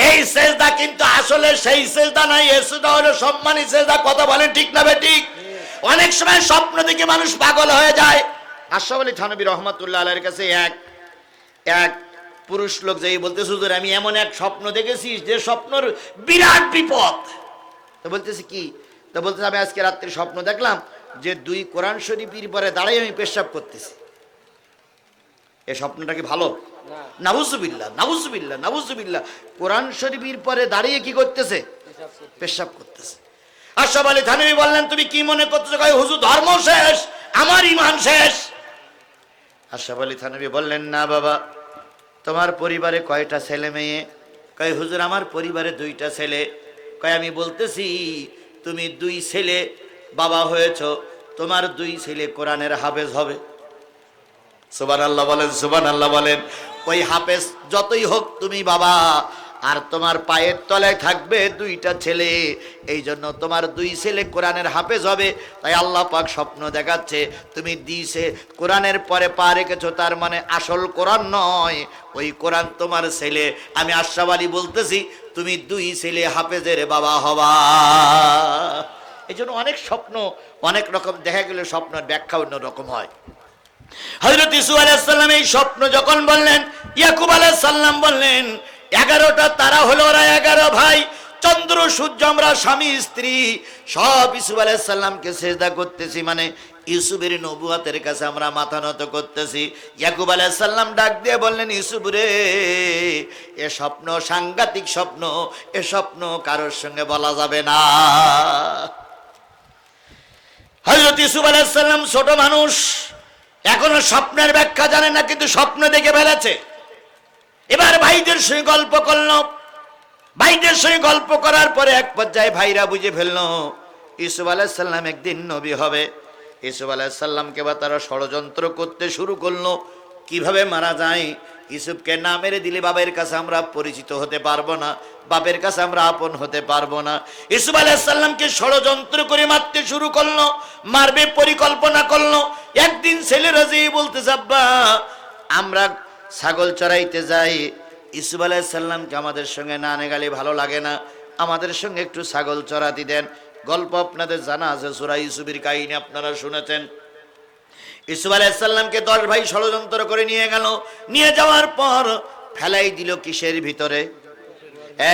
এই সেজদা কিন্তু আসলে সেই সেজদা নয়, এই সেজদা হলো সম্মানী সেজদা। কথা বলেন ঠিক না বেঠিক? অনেক সময় স্বপ্ন দেখে মানুষ পাগল হয়ে যায়। আশরাফ আলী থানভী রহমাতুল্লাহ আলাইহির কাছে এক পুরুষ লোক যেই বলতেছে, হুজুর আমি এমন এক স্বপ্ন দেখেছি যে স্বপ্নর বিরাট বিপদ। তো বলতেছে কি? তো বলতেছে আমি আজকে রাত্রে স্বপ্ন দেখলাম যে 2 কোরআন শরীফের পরে দাঁড়াই আমি পেশাব করতেছি। এই স্বপ্নটা কি ভালো? নাউজুবিল্লাহ, নাউজুবিল্লাহ, নাউজুবিল্লাহ। কোরআন শরীফের পরে দাঁড়িয়ে কি করতেছে? পেশাব করতেছে। আশরাফ আলী থানভী বললেন তুমি কি মনে করতেছো? কয় হুজুর ধর্ম শেষ, আমার ঈমান শেষ। আশরাফ আলী থানভী বললেন না বাবা, তোমার পরিবারে কয়টা ছেলে মেয়ে? কয় হুজুর আমার পরিবারে 2টা ছেলে। কয় আমি বলতেছি তুমি 2 ছেলে বাবা হয়েছো, তোমার 2 ছেলে কোরআনের হাফেজ হবে। সুবহানাল্লাহ বলেন, সুবহানাল্লাহ বলেন। ওই হাফেজ যতই হোক তুমি বাবা, আর তোমার পায়ের তলায় থাকবে 2টা ছেলে। এই জন্য তোমার 2 ছেলে কোরআনের হাফেজ হবে। তাই আল্লাহ পাক স্বপ্ন দেখাচ্ছে তুমি দিছে কোরআনের পরে পা রেখেছো, তার মানে আসল কোরআন নয়, ওই কোরআন তোমার ছেলে। আমি আশরাফ আলী বলতেছি তুমি 2 ছেলে হাফেজের বাবা হবা। এই জন্য অনেক স্বপ্ন অনেক রকম দেখা গেলে স্বপ্নের ব্যাখ্যা অন্য রকম হয়। হযরত ইউসুফ আলাইহিস সালাম এই স্বপ্ন যখন বললেন, ইয়াকুব আলাইহিস সালাম বললেন 11টা তারা হলো, ওরা 11 ভাই, চন্দ্র সূর্য আমরা স্বামী স্ত্রী সব ইউসুফ আলাইহিস সালামকে সিজদা করতেছি, মানে ইউসুফের নবুয়তের কাছে আমরা মাথা নত করতেছি। ইয়াকুব আলাইহিস সালাম ডাক দিয়ে বললেন, ইউসুফ রে, এ স্বপ্ন সাংঘাতিক স্বপ্ন, এ স্বপ্ন কারোর সঙ্গে বলা যাবে না। হযরত ইউসুফ আলাইহিস সালাম ছোট মানুষ, এখনো স্বপ্নের ব্যাখ্যা জানে না, কিন্তু স্বপ্ন দেখে ফেলেছে। এবার ভাইদের সঙ্গে গল্প করলো। ভাইদের সঙ্গে গল্প করার পরে এক পর্যায়ে ভাইরা বুঝে ফেললো ইউসুফ আলাইহিস সালাম একদিন নবী হবে। ইউসুফ আলাইহিস সালামকে বা তারা ষড়যন্ত্র করতে শুরু করলো কিভাবে মারা যায়। ইউসুফকে না মেরে দিলে বাবার কাছে আমরা পরিচিত হতে পারবো না, বাপের কাছে আমরা আপন হতে পারবো না। ইউসুফ আলাইহিস সালামকে ষড়যন্ত্র করে মারতে শুরু করলো, মারবে পরিকল্পনা করলো। একদিন ছেলেরা যেই বলতেছে, আব্বা আমরা ছাগল চড়াইতে যাই, ইউসুফ আলাইহিস সালামকে আমাদের সঙ্গে না নিয়ে গেলে ভালো লাগে না, আমাদের সঙ্গে একটু ছাগল চড়াতে দেন। গল্প আপনাদের জানা আছে, সূরা ইউসুফের কাহিনী আপনারা শুনেছেন। ইউসুফ আলাইহিস সালামকে 10 ভাই ষড়যন্ত্র করে নিয়ে গেল। নিয়ে যাওয়ার পর ফেলাই দিল কিসের ভিতরে?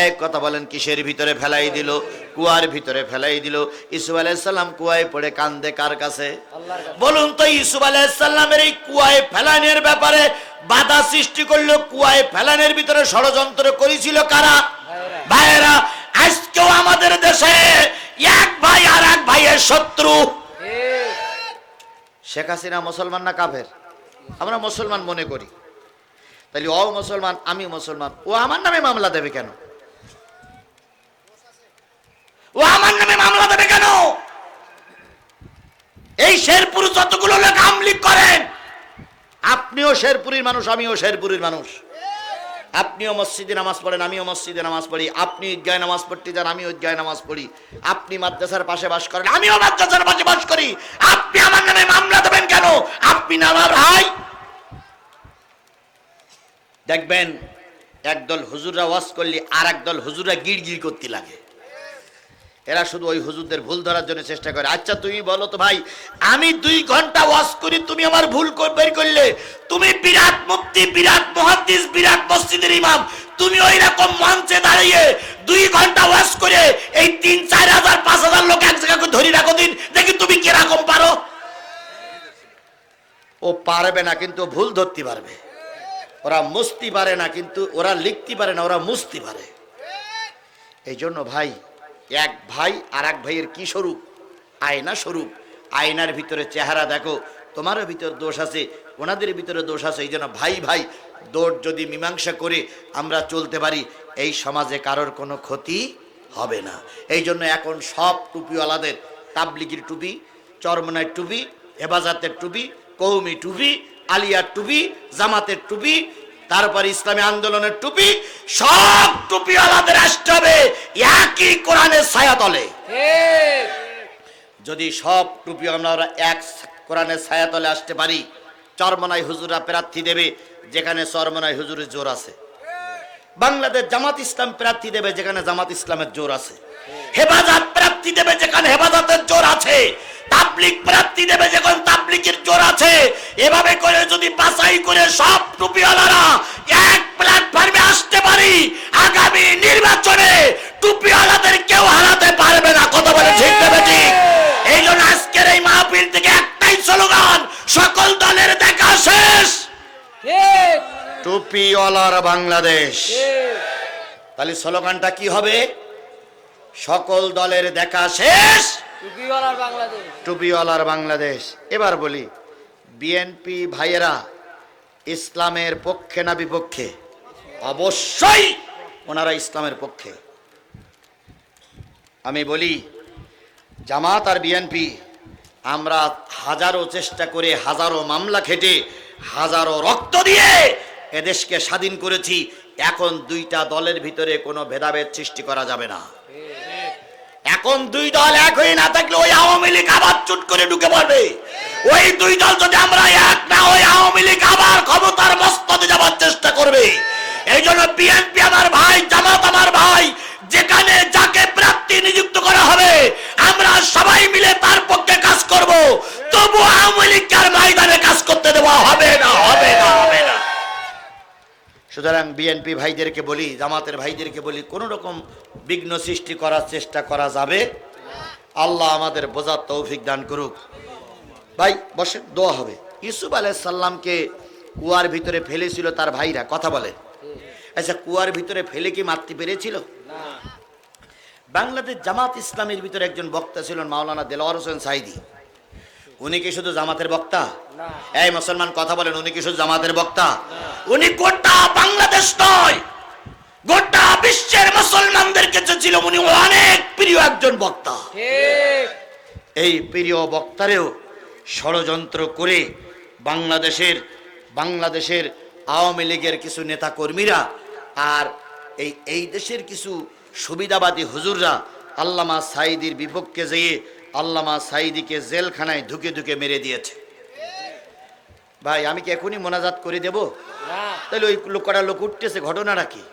এক কথা বলেন, কিসের ভিতরে ফেলাই দিল? কুয়ার ভিতরে ফেলাই দিল। ইউসুফ আলাইহিস সালাম কুয়ায় পড়ে কান্দে কার কাছে? বলুন তো, ইউসুফ আলাইহিস সালামের এই কুয়ায় ফেলানোর ব্যাপারে বাধা সৃষ্টি করলো, কুয়ায় ফেলানোর ভিতরে ষড়যন্ত্র করেছিল কারা? ভাইয়েরা, আজকেও আমাদের দেশে এক ভাই আর এক ভাইয়ের শত্রু। শেখ হাসিনা মুসলমান না কাফের? আমরা মুসলমান মনে করি, তাহলে ও মুসলমান আমি মুসলমান, ও আমার নামে মামলা দেবে কেন? ও আমার নামে মামলা দেবে কেন? এই শেরপুর যতগুলো লোক আমলিক করেন, আপনিও শেরপুরের মানুষ, আমিও শেরপুরের মানুষ। আপনিও মসজিদে নামাজ পড়েন, আমিও মসজিদে নামাজ পড়ি। আপনি ঈদগাহে নামাজ পড়তে যান, আমিও ঈদগাহে নামাজ পড়ি। আপনি মাদ্রাসার পাশে বাস করেন, আমিও মাদ্রাসার পাশে বাস করি। আপনি আমার নামে মামলা দেবেন কেন? আপনি না আমার ভাই। দেখবেন একদল হুজুররা ওয়াজ করলে আর একদল হুজুররা গিড়গিড় করতে লাগে। এরা শুধু ওই হুজুরদের ভুল ধরার জন্য চেষ্টা করে। আচ্ছা তুমি বলো তো ভাই, আমি 2 ঘন্টা ওয়াজ করি, তুমি আমার ভুল বের করলে, তুমি বিরাট মুফতি, বিরাট মুহাদ্দিস, বিরাট মসজিদের ইমাম, তুমি ওই রকম মঞ্চে দাঁড়িয়ে 2 ঘন্টা ওয়াজ করে এই 3-4 হাজার 5,000 লোক এক জায়গায় ধরে রাখো দিন, দেখি তুমি কিরকম পারো। ও পারবে না, কিন্তু ভুল ধরতে পারবে। ওরা মুছতে পারে না, কিন্তু ওরা লিখতে পারে না, ওরা মুছতে পারে। এই জন্য ভাই, এক ভাই আর এক ভাইয়ের কি স্বরূপ? আয়না স্বরূপ। আয়নার ভিতরে চেহারা দেখো, তোমারও ভিতরে দোষ আছে, ওনাদের ভিতরে দোষ আছে। এই জন্য ভাই ভাই দোষ যদি মীমাংসা করে আমরা চলতে পারি, এই সমাজে কারোর কোনো ক্ষতি হবে না। এই জন্য এখন সব টুপিওয়ালাদের, তাবলিগির টুপি, চরমনার টুপি, হেফাজতের টুপি, কৌমি টুপি, আলিয়ার টুপি, জামাতের টুপি, তারপর ইসলামী আন্দোলনের টুপি, সব টুপিওয়ালাদের আসতে হবে একই কোরআনের ছায়াতলে। যদি সব টুপি আমরা এক কোরআনের ছায়াতলে আসতে পারি, চরমনাই হুজুরা প্রার্থী দেবে যেখানে চরমনাই হুজুরের জোর আছে। বাংলাদেশ জামাত ইসলাম প্রার্থী দেবে যেখানে জামাত ইসলামের জোর আছে, হেফাজত প্রার্থী দেবে যেখানে হেফাজতের জোর আছে, তাবলীগ প্রার্থী দেবে যেখানে তাবলীগের জোর আছে। এভাবে করে যদি বাছাই করে সব টুপিওয়ালারা এক প্ল্যাটফর্মে আসতে পারি, আগামী নির্বাচনে টুপিওয়ালাদের কেউ হারাতে পারবে না। কথা বলে ঠিক না ঠিক? এই জন্য আজকের এই মাহফিল থেকে একটাই স্লোগান, সকল দলের দেখা শেষ, টুপিওয়ালার বাংলাদেশ। তাহলে স্লোগানটা কি হবে? সকল দলের দেখা শেষ, টুপিওয়ালার বাংলাদেশ, টুপিওয়ালার বাংলাদেশ। এবার বলি, বিএনপি ভাইয়েরা ইসলামের পক্ষে না বিপক্ষে? অবশ্যই ওনারা ইসলামের পক্ষে। আমি বলি, জামাত আর বিএনপি আমরা হাজারো চেষ্টা করে, হাজারো মামলা খেটে, হাজারো রক্ত দিয়ে এদেশকে স্বাধীন করেছি। এখন দুইটা দলের ভিতরে কোনো ভেদাভেদ সৃষ্টি করা যাবে না। এখন দুই দল এক হয়ে না থাকলে ওই আওয়ামী লীগ আবার চুট করে ঢুকে পড়বে। ওই দুই দল যদি আমরা এক না, ওই আওয়ামী লীগ আবার ক্ষমতার মস্তদে যাওয়ার চেষ্টা করবে। এই জন্য বিএনপি আমার ভাই, জামাত আমার ভাই, যেখানে যাকে প্রার্থী নিযুক্ত করা হবে আমরা সবাই মিলে তার পক্ষে কাজ করব। তবু আওয়ামী লীগকে আর ময়দানে কাজ করতে দেওয়া হবে না, হবে না, হবে না। সুতরাং বিএনপি ভাইদেরকে বলি, জামাতের ভাইদেরকে বলি, কোন রকম বিঘ্ন সৃষ্টি করার চেষ্টা করা যাবে। আল্লাহ আমাদের বোঝার তৌফিক দান করুক। ভাই বসেন, দোয়া হবে। ইউসুফ আলাইহিস সালামকে কুয়ার ভিতরে ফেলেছিল তার ভাইরা, কথা বলে। আচ্ছা, কুয়ার ভিতরে ফেলে কি মারতে পেরেছিল? বাংলাদেশ জামাত ইসলামের ভিতরে একজন বক্তা ছিলেন মাওলানা দেলোয়ার হোসেন সাইদি। উনি কি শুধু জামাতের বক্তা? এই মুসলমান কথা বলেন, উনি কি শুধু জামাতের বক্তা? উনি গোটা বাংলাদেশ নয়, গোটা বিশ্বের মুসলমানদের কাছে ছিল উনি অনেক প্রিয় একজন বক্তা। এই প্রিয় বক্তারেও ষড়যন্ত্র করে বাংলাদেশের আওয়ামী লীগের কিছু নেতা কর্মীরা আর এই দেশের কিছু সুবিধাবাদী হুজুররা আল্লামা সাইদির বিপক্ষে যেয়ে আল্লামা সাইদিকে জেলখানায় ধুকে ধুকে মেরে দিয়েছে। ভাই আমি কি এখনই মোনাজাত করে দেব? তাহলে ওই লোকটা লোক উঠতেছে, ঘটনাটা কি?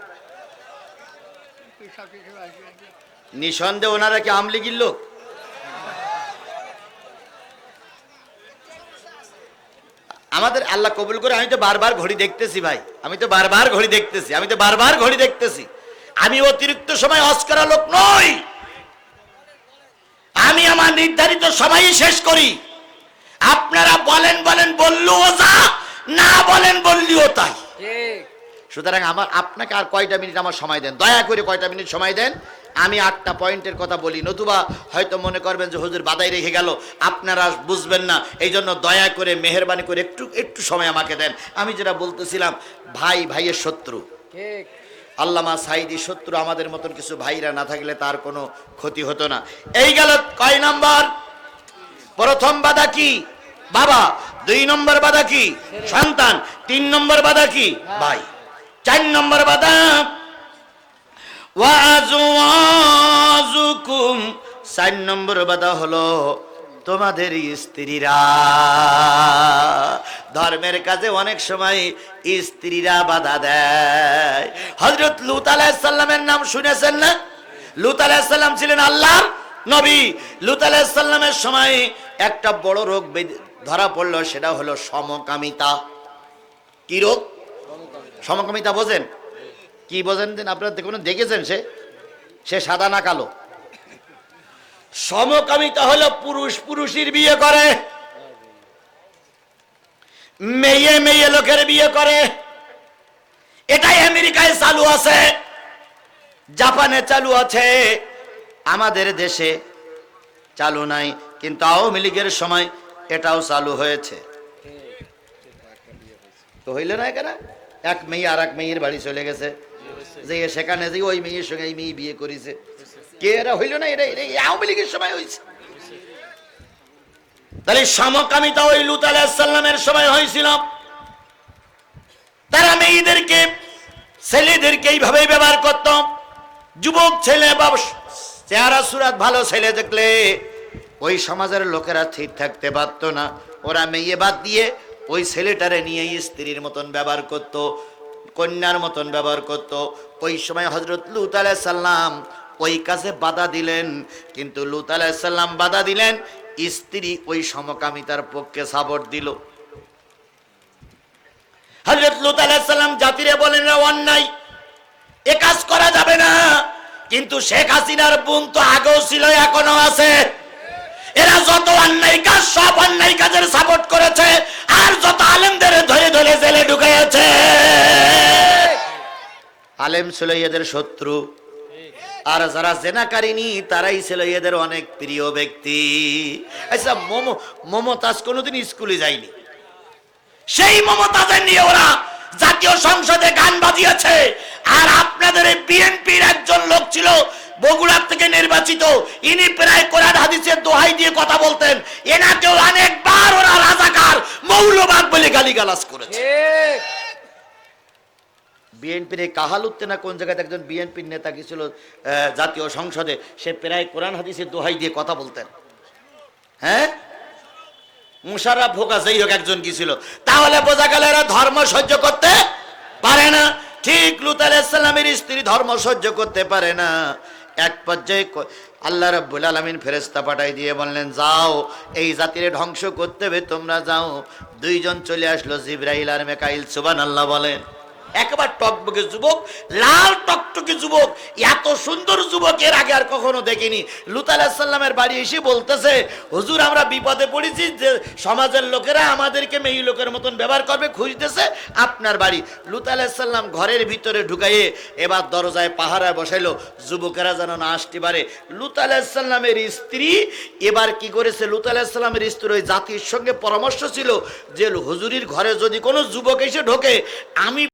নিঃসন্দেহে ওনারা কি আওয়ামী লীগের লোক? আমাদের আল্লাহ কবুল করে। আমি তো বারবার ঘড়ি দেখতেছি ভাই, আমি তো বারবার ঘড়ি দেখতেছি। আমি অতিরিক্ত সময় হজ করা লোক নই। আমি আমার নির্ধারিত সময় শেষ করি। আপনারা বললেও যা, না বললেও তাই। সুতরাং আপনাকে আর কয়টা মিনিট আমার সময় দেন, দয়া করে কয়টা মিনিট সময় দেন। আমি 8টা পয়েন্টের কথা বলি, নতুবা হয়তো মনে করবেন যে হুজুর বাদাই রেখে গেল, আপনারা বুঝবেন না। এই জন্য দয়া করে মেহেরবানি করে একটু সময় আমাকে দেন। আমি যেটা বলতেছিলাম, ভাইয়ের শত্রু আল্লামা সাইদি শত্রু। আমাদের মতন কিছু ভাইরা না থাকলে তার কোনো ক্ষতি হতো না। এই গেল কয় নাম্বার? প্রথম বাধা কি? বাবা। 2 নম্বর বাধা কি? সন্তান। 3 নম্বর বাধা কি? ভাই। 4 নম্বর বাধা ওয়াজওয়াজুকুম। 4 নম্বর বাধা হলো তোমাদের স্ত্রীরা। ধর্মের কাজে অনেক সময় স্ত্রীরা বাধা দেয়। হযরত লূত আলাইহিস সালামের নাম শুনেছেন না? লূত আলাইহিস সালাম ছিলেন আল্লাহর নবী। লূত আলাইহিস সালামের সময় একটা বড় রোগ ধরা পড়লো, সেটা হলো সমকামিতা। কি রোগ? সমকামিতা বোঝেন? কি বোঝেন আপনারা? দেখেছেন সে সাদা না কালো? সমকামিতা হলো পুরুষের বিয়ে করে, মেয়ে লোকের বিয়ে করে। এটাই আমেরিকায় চালু আছে, জাপানে চালু আছে, আমাদের দেশে চালু নাই। কিন্তু আওয়ামী লীগের সময় এটাও চালু হয়েছে। তো হইল না, এখানে এক মেয়ে আর এক মেয়ের বাড়ি চলে গেছে, যে সেখানে যে ওই মেয়ের সঙ্গে এই মেয়ে বিয়ে করেছে। কে এরা? হইল না, এটা আওয়ামী লীগের সময় হয়েছে। তাহলে সমকামিতা ওই লূত আলাইহিস সালামের সময় হয়েছিল। তারা মেয়েদেরকে, ছেলেদেরকে এইভাবে ব্যবহার করত। যুবক ছেলে বা চেহারা সুরাত ভালো ছেলে দেখলে ওই সমাজের লোকেরা ঠিক থাকতে পারত না। ওরা মেয়ে বাদ দিয়ে ওই ছেলেটারে নিয়ে স্ত্রীর মতন ব্যবহার করত। কন্যার মতন ব্যবহার করত। ওই সময় হযরত লূত আলাইহিস সালাম ওই কাজে বাধা দিলেন, কিন্তু লূত আলাইহিস সালাম বাধা দিলেন, স্ত্রী ওই সমকামিতার পক্ষে সাপোর্ট দিল। হযরত লূত আলাইহিস সালাম জাতিরে বলেন, অন্যায়, এ কাজ করা যাবে না। কিন্তু শেখ হাসিনার বোন তো আগেও ছিল, এখনো আছে। এরা যত অন্যায় কাজ, সব অন্যায় কাজের সাপোর্ট করেছে, আর যত আলেমদের ধরে ধরে জেলে ঢুকিয়েছে, আলেম ছিল এদের শত্রু, আর যারা জেনাকারিনী তারাই ছিল এদের অনেক প্রিয় ব্যক্তি। আচ্ছা, মমতাজ কোনোদিন স্কুলে যায়নি, সেই মমতাজের নিয়ে ওরা জাতীয় সংসদে গান বাজিয়েছে। আর আপনাদের এই বিএনপির একজন লোক ছিল বগুড়া থেকে নির্বাচিত, ইনি প্রায় কোরআন হাদিসের দোহাই দিয়ে কথা বলতেন, এনাকেও অনেকবার ওরা রাজাকার, মৌলবাদ বলে গালিগালাজ করেছে। বিএনপির এই কাহালুত্তে না কোন জায়গায় একজন বিএনপির নেতা কি ছিল জাতীয় সংসদে, সে প্রায় কোরআন হাদিসের দোহাই দিয়ে কথা বলতেন। হ্যাঁ, মুশাররফ হোক, যেই হোক, একজন কি ছিল। তাহলে বোঝা গেল এরা ধর্ম সহ্য করতে পারে না। ঠিক লূত আলাইহিস সালামের স্ত্রী ধর্ম সহ্য করতে পারে না। এক পর্যায়ে আল্লাহ রাব্বুল আলামিন ফেরেশতা পাঠাই দিয়ে বললেন, যাও, এই জাতিরে ধ্বংস করতে হবে, তোমরা যাও। দুইজন চলে আসলো, জিবরাইল আর মিকাইল। সুবহানাল্লাহ বলেন। একবার টকবকে যুবক, লাল টকটকে যুবক, এত সুন্দর যুবক এর আগে আর কখনো দেখিনি। লূত আলাইহিস সালামের বাড়ি এসে বলতেছে, হুজুর আমরা বিপদে পড়েছি, যে সমাজের লোকেরা আমাদেরকে মেয়ে লোকের মতন ব্যবহার করবে, খুঁজতেছে আপনার বাড়ি। লূত আলাইহিস সালাম ঘরের ভিতরে ঢুকাইয়ে এবার দরজায় পাহারায় বসাইলো, যুবকেরা যেন না আসতে পারে। লূত আলাইহিস সালামের স্ত্রী এবার কি করেছে, লূত আলাইহিস সালামের স্ত্রী ওই জাতির সঙ্গে পরামর্শ ছিল যে হুজুরির ঘরে যদি কোনো যুবক এসে ঢোকে, আমি